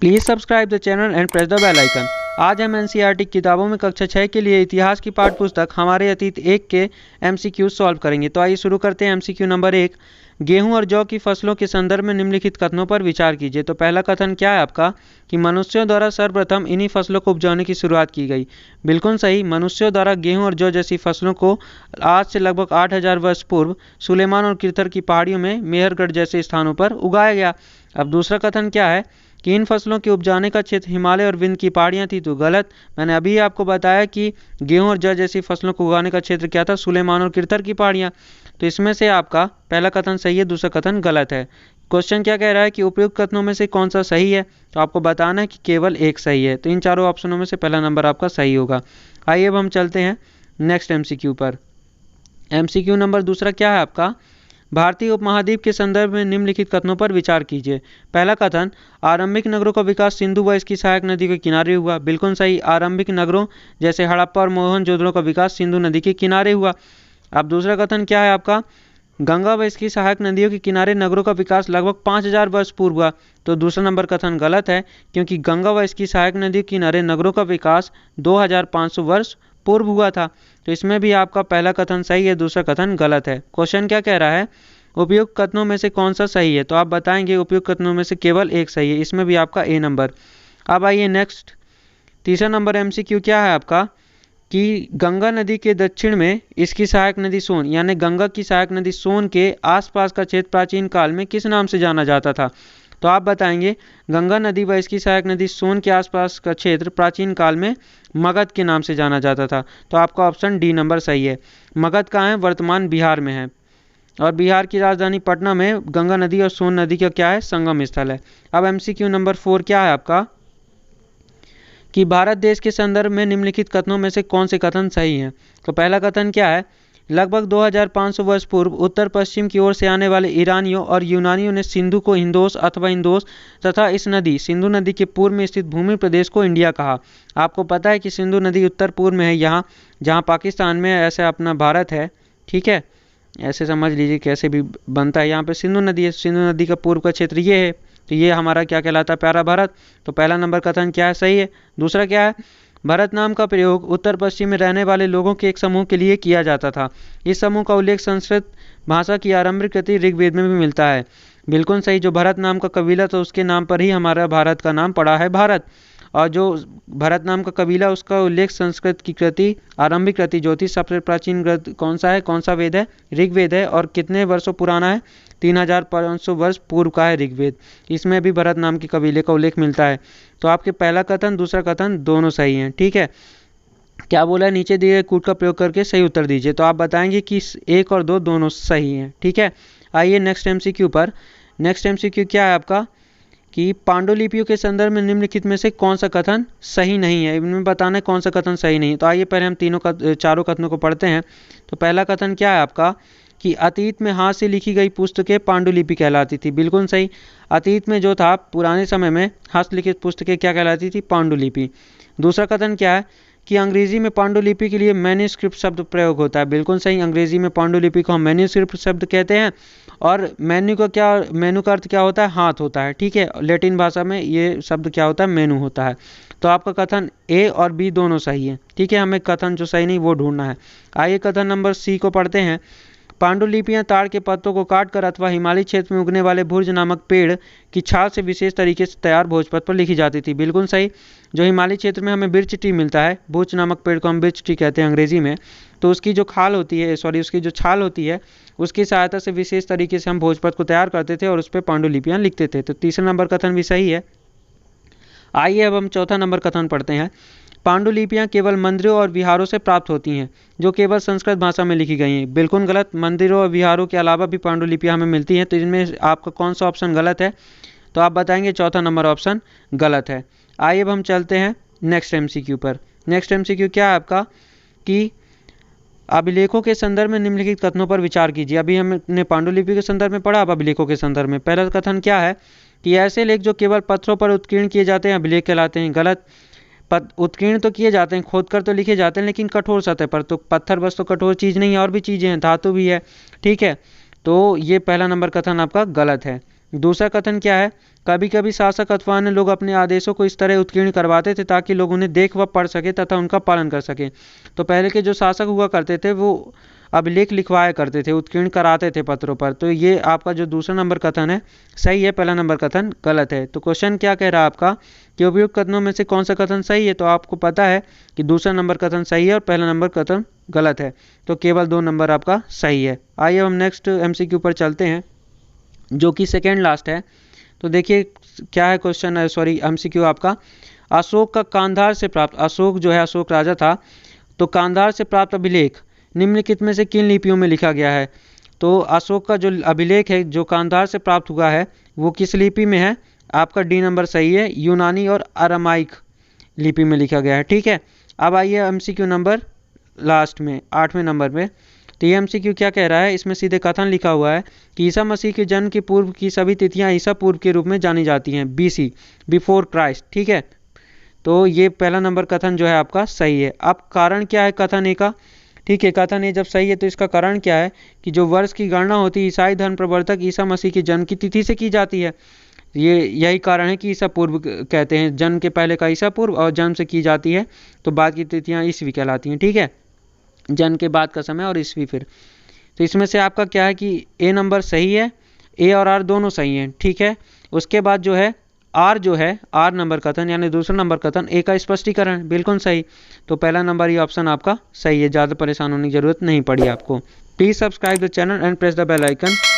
Please subscribe the channel and press the bell icon. आज हम NCERT किताबों में कक्षा 6 के लिए इतिहास की पाठ्य पुस्तक हमारे अतीत 1 के एमसीक्यू सॉल्व करेंगे। तो आइए शुरू करते हैं। एमसीक्यू नंबर 1, गेहूं और जौ की फसलों के संदर्भ में निम्नलिखित कथनों पर विचार कीजिए। तो पहला कथन क्या है आपका कि मनुष्यों द्वारा सर्वप्रथम इन्हीं फसलों को उपजाने की शुरुआत की गई। बिल्कुल सही। मनुष्यों द्वारा गेहूं और जौ जैसी फसलों को आज से लगभग 8000 वर्ष पूर्व सुलेमान और किरथर की पहाड़ियों में मेहरगढ़ जैसे स्थानों पर उगाया गया। अब दूसरा कथन क्या है कि इन फसलों के उपजाने का क्षेत्र हिमालय और विंध्य की पहाड़ियाँ थी। तो गलत। मैंने अभी आपको बताया कि गेहूं और जौ जैसी फसलों को उगाने का क्षेत्र क्या था, सुलेमान और किरथर की पहाड़ियाँ। तो इसमें से आपका पहला कथन सही है, दूसरा कथन गलत है। क्वेश्चन क्या कह रहा है कि उपयुक्त कथनों में से कौन सा सही है, तो आपको बताना है कि केवल एक सही है। तो इन चारों ऑप्शनों में से पहला नंबर आपका सही होगा। आइए अब हम चलते हैं नेक्स्ट एमसीक्यू पर। एमसीक्यू नंबर दूसरा क्या है आपका, भारतीय उपमहाद्वीप के संदर्भ में निम्नलिखित कथनों पर विचार कीजिए। पहला कथन, आरंभिक नगरों का विकास सिंधु व इसकी सहायक नदी के किनारे हुआ। बिल्कुल सही। आरंभिक नगरों जैसे हड़प्पा और मोहनजोदड़ो का विकास सिंधु नदी के किनारे हुआ। अब दूसरा कथन क्या है आपका, गंगा व इसकी सहायक नदियों के किनारे नगरों का विकास लगभग 5000 वर्ष पूर्व हुआ। तो दूसरा नंबर कथन गलत है, क्योंकि गंगा व इसकी सहायक नदियों के किनारे नगरों का विकास 2500 वर्ष पूर्व हुआ था। तो इसमें भी आपका पहला कथन सही है, दूसरा कथन गलत है। क्वेश्चन क्या कह रहा है, उपयुक्त कथनों में से कौन सा सही है, तो आप बताएंगे उपयुक्त कथनों में से केवल एक सही है। इसमें भी आपका ए नंबर। अब आइए नेक्स्ट तीसरा नंबर एमसीक्यू क्या है आपका कि गंगा नदी के दक्षिण में इसकी सहायक नदी सोन, यानी गंगा की सहायक नदी सोन के आसपास का क्षेत्र प्राचीन काल में किस नाम से जाना जाता था। तो आप बताएंगे गंगा नदी व इसकी सहायक नदी सोन के आसपास का क्षेत्र प्राचीन काल में मगध के नाम से जाना जाता था। तो आपका ऑप्शन डी नंबर सही है। मगध कहाँ है, वर्तमान बिहार में है, और बिहार की राजधानी पटना में गंगा नदी और सोन नदी का क्या है, संगम स्थल है। अब एमसीक्यू नंबर 4 क्या है आपका कि भारत देश के संदर्भ में निम्नलिखित कथनों में से कौन से कथन सही हैं। तो पहला कथन क्या है, लगभग 2500 वर्ष पूर्व उत्तर पश्चिम की ओर से आने वाले ईरानियों और यूनानियों ने सिंधु को हिंदोस अथवा इंदोस तथा इस नदी सिंधु नदी के पूर्व में स्थित भूमि प्रदेश को इंडिया कहा। आपको पता है कि सिंधु नदी उत्तर पूर्व में है, यहाँ जहाँ पाकिस्तान में ऐसे अपना भारत है, ठीक है, ऐसे समझ लीजिए कैसे भी बनता है। यहाँ पे सिंधु नदी है, सिंधु नदी का पूर्व का क्षेत्र ये है, तो ये हमारा क्या कहलाता है, प्यारा भारत। तो पहला नंबर कथन क्या है, सही है। दूसरा क्या है, भारत नाम का प्रयोग उत्तर पश्चिम में रहने वाले लोगों के एक समूह के लिए किया जाता था। इस समूह का उल्लेख संस्कृत भाषा की आरंभिक कृति ऋग्वेद में भी मिलता है। बिल्कुल सही। जो भरत नाम का कबीला तो उसके नाम पर ही हमारा भारत का नाम पड़ा है भारत, और जो भरत नाम का कबीला उसका उल्लेख संस्कृत की कृति आरंभिक कृति जो थी, सबसे प्राचीन ग्रंथ कौन सा है, कौन सा वेद है, ऋग्वेद है, और कितने वर्षों पुराना है, 3500 वर्ष पूर्व का है ऋग्वेद। इसमें भी भरत नाम के कबीले का उल्लेख मिलता है। तो आपके पहला कथन दूसरा कथन दोनों सही हैं, ठीक है। क्या बोला है, नीचे दिए गए कूट का प्रयोग करके सही उत्तर दीजिए। तो आप बताएंगे कि 1 और 2 दोनों सही हैं, ठीक है। आइए नेक्स्ट एमसीक्यू पर। नेक्स्ट एमसीक्यू क्या है आपका कि पांडुलिपियों के संदर्भ में निम्नलिखित में से कौन सा कथन सही नहीं है, इनमें बताना है कौन सा कथन सही नहीं है। तो आइए पहले हम चारों कथनों को पढ़ते हैं। तो पहला कथन क्या है आपका कि अतीत में हाथ से लिखी गई पुस्तकें पांडुलिपि कहलाती थी। बिल्कुल सही। अतीत में जो था पुराने समय में हस्तलिखित पुस्तकें क्या कहलाती थी, पांडुलिपि। दूसरा कथन क्या है कि अंग्रेजी में पांडुलिपि के लिए मैन्यूस्क्रिप्ट शब्द प्रयोग होता है। बिल्कुल सही। अंग्रेजी में पांडुलिपि को हम मैन्यूस्क्रिप्ट शब्द कहते हैं, और मेन्यू का अर्थ क्या होता है, हाथ होता है, ठीक है। लैटिन भाषा में ये शब्द क्या होता है, मेनू होता है। तो आपका कथन ए और बी दोनों सही है, ठीक है। हमें कथन जो सही नहीं वो ढूंढना है। आइए कथन नंबर सी को पढ़ते हैं। पांडुलिपियां ताड़ के पत्तों को काटकर अथवा हिमालय क्षेत्र में उगने वाले भुर्ज नामक पेड़ की छाल से विशेष तरीके से तैयार भोजपत्र पर लिखी जाती थी। बिल्कुल सही। जो हिमालय क्षेत्र में हमें बिर्च ट्री मिलता है, भुर्ज नामक पेड़ को हम बिर्च ट्री कहते हैं अंग्रेजी में, तो उसकी जो खाल होती है, उसकी जो छाल होती है, उसकी सहायता से विशेष तरीके से हम भोजपत्र को तैयार करते थे और उस पर पांडुलिपियां लिखते थे। तो तीसरा नंबर कथन भी सही है। आइए अब हम चौथा नंबर कथन पढ़ते हैं। पांडुलिपियां केवल मंदिरों और विहारों से प्राप्त होती हैं जो केवल संस्कृत भाषा में लिखी गई हैं। बिल्कुल गलत। मंदिरों और विहारों के अलावा भी पांडुलिपियां हमें मिलती हैं। तो इनमें आपका कौन सा ऑप्शन गलत है, तो आप बताएंगे चौथा नंबर ऑप्शन गलत है। आइए अब हम चलते हैं नेक्स्ट एमसीक्यू पर। नेक्स्ट एमसीक्यू क्या है आपका कि अभिलेखों के संदर्भ में निम्नलिखित कथनों पर विचार कीजिए। अभी हमने पांडुलिपि के संदर्भ में पढ़ा, अब अभिलेखों के संदर्भ में। पहला कथन क्या है कि ऐसे लेख जो केवल पत्थरों पर उत्कीर्ण किए जाते हैं अभिलेख कहलाते हैं। गलत। उत्कीर्ण तो किए जाते हैं, खोद कर तो लिखे जाते हैं, लेकिन कठोर सतह पर। तो पत्थर बस तो कठोर चीज़ नहीं है, और भी चीज़ें हैं, धातु भी है, ठीक है। तो ये पहला नंबर कथन आपका गलत है। दूसरा कथन क्या है, कभी कभी शासक अथवा अन्य लोग अपने आदेशों को इस तरह उत्कीर्ण करवाते थे ताकि लोग उन्हें देख व पढ़ सके तथा उनका पालन कर सके। तो पहले के जो शासक हुआ करते थे वो अभिलेख लिखवाया करते थे, उत्कीर्ण कराते थे पत्रों पर। तो ये आपका जो दूसरा नंबर कथन है सही है, पहला नंबर कथन गलत है। तो क्वेश्चन क्या कह रहा है आपका कि उपयुक्त कथनों में से कौन सा कथन सही है, तो आपको पता है कि दूसरा नंबर कथन सही है और पहला नंबर कथन गलत है, तो केवल 2 नंबर आपका सही है। आइए हम नेक्स्ट एमसीक्यू पर चलते हैं जो कि सेकेंड लास्ट है। तो देखिए क्या है क्वेश्चन, सॉरी एमसीक्यू आपका, अशोक का कांधार से प्राप्त, अशोक जो है अशोक राजा था, तो कांधार से प्राप्त अभिलेख निम्नलिखित में से किन लिपियों में लिखा गया है। तो अशोक का जो अभिलेख है जो कांधार से प्राप्त हुआ है वो किस लिपि में है, आपका डी नंबर सही है, यूनानी और अरामाइक लिपि में लिखा गया है। ठीक है, अब आइए एमसीक्यू नंबर लास्ट में 8वें नंबर पे। तो ये एमसीक्यू क्या कह रहा है, इसमें सीधे कथन लिखा हुआ है कि ईसा मसीह के जन्म के पूर्व की सभी तिथियां ईसा पूर्व के रूप में जानी जाती हैं, बीसी, बिफोर क्राइस्ट। ठीक है, तो ये पहला नंबर कथन जो है आपका सही है। अब कारण क्या है कथन ए का, ठीक है, कथन ये जब सही है तो इसका कारण क्या है कि जो वर्ष की गणना होती है ईसाई धर्म प्रवर्तक ईसा मसीह के जन्म की तिथि से की जाती है। ये यही कारण है कि ईसा पूर्व कहते हैं, जन्म के पहले का ईसा पूर्व और जन्म से की जाती है तो बाद की तिथियां ईसवी कहलाती हैं। ठीक है, जन्म के बाद का समय और ईसवी फिर। तो इसमें से आपका क्या है कि ए नंबर सही है, ए और आर दोनों सही हैं। ठीक है, उसके बाद जो है आर जो है, आर नंबर कथन यानी दूसरा नंबर कथन ए का स्पष्टीकरण बिल्कुल सही। तो पहला नंबर ये ऑप्शन आपका सही है, ज़्यादा परेशान होने की जरूरत नहीं पड़ी आपको। Please subscribe the channel and press the bell icon.